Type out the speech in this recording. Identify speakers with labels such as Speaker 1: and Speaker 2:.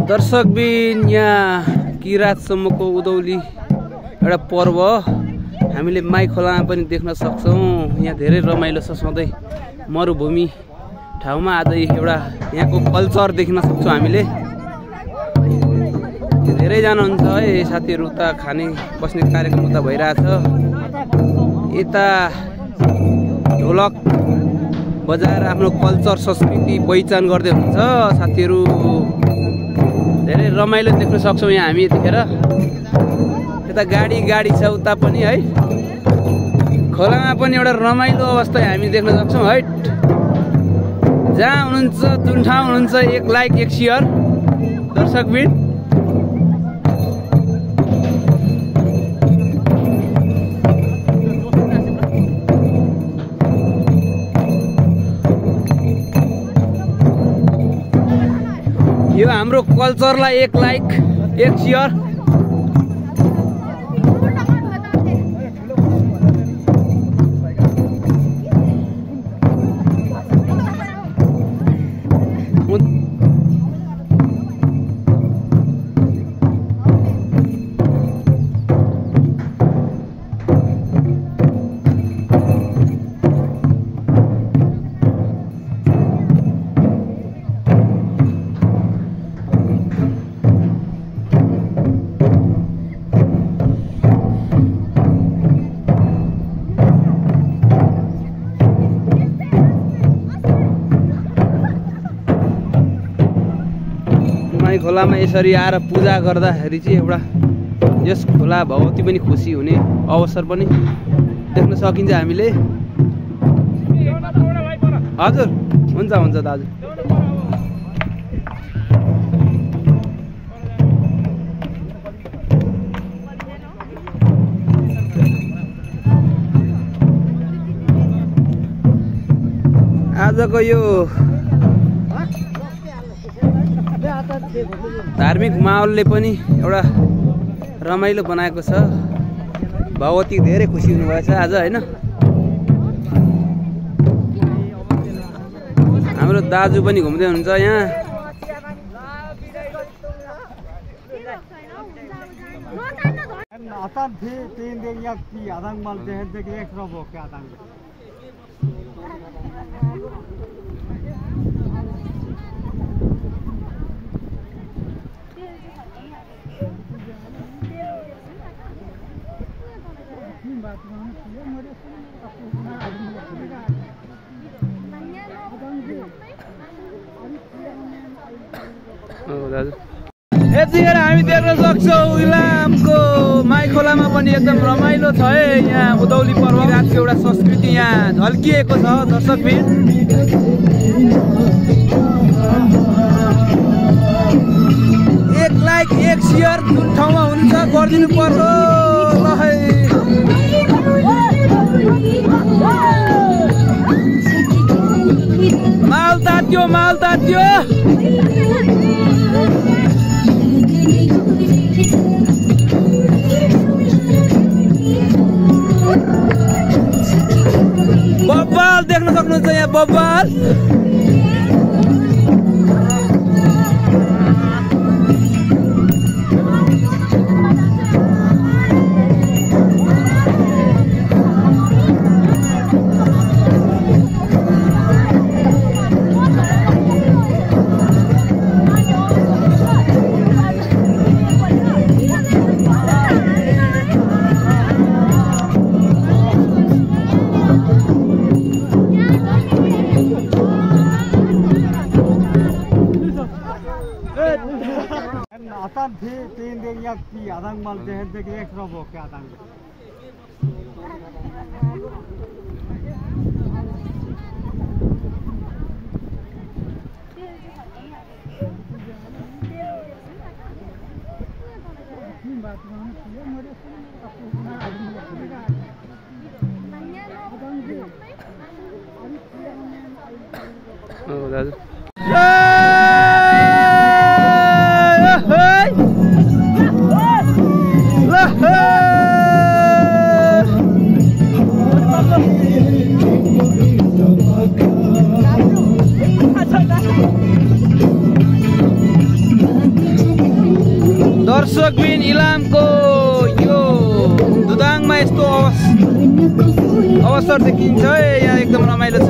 Speaker 1: दर्शकबिन यहाँ किरातसम्मको उधौली एउटा पर्व हामीले माई खोलामा पनि देख्न सक्छौँ। यहाँ धेरै रमाइलो छ। सधैँ मरुभूमि ठाउँमा आज एउटा यहाँको कल्चर देख्न सक्छौँ हामीले। धेरैजना हुन्छ है साथीहरू, उता खाने बस्ने कार्यक्रम उता भइरहेछ। यता ढोलक बजाएर आफ्नो कल्चर संस्कृति पहिचान गर्दै हुन्छ साथीहरू। धेरै रमाइलो देख्न सक्छौँ यहाँ हामी यतिखेर। यता गाडी छ उता पनि है। खोलामा पनि एउटा रमाइलो अवस्था हामी देख्न सक्छौँ है। जहाँ हुनुहुन्छ, जुन ठाउँ हुनुहुन्छ, एक लाइक एक सेयर दर्शकबिन। यो हाम्रो कल्चरलाई एक लाइक एक सेयर। खोलामा यसरी आएर पूजा गर्दाखेरि चाहिँ एउटा यस खोला भगवती पनि खुसी हुने अवसर पनि देख्न सकिन्छ हामीले। हजुर हुन्छ हुन्छ दाजु। आजको यो धार्मिक माहौलले पनि एउटा रमाइलो बनाएको छ। भगवती धेरै खुसी हुनुभएछ आज होइन। हाम्रो दाजु पनि घुम्दै हुनुहुन्छ यहाँ। यतिखेर हामी देख्न सक्छौँ इलामको माई खोलामा पनि एकदम रमाइलो छ है। यहाँ उधौली पर्व रातको एउटा संस्कृति यहाँ झल्किएको छ दर्शकबिन। एक लाइक एक सेयर जुन ठाउँमा हुन्छ गरिदिनु पर्छ। माल तात्यो बब्बाल देख्न सक्नुहुन्छ यहाँ बब्बाल। दाजु दर्शकबिन इलामको यो दुदाङमा यस्तो अवसर देखिन्छ है। यहाँ एकदम रमाइलो छ।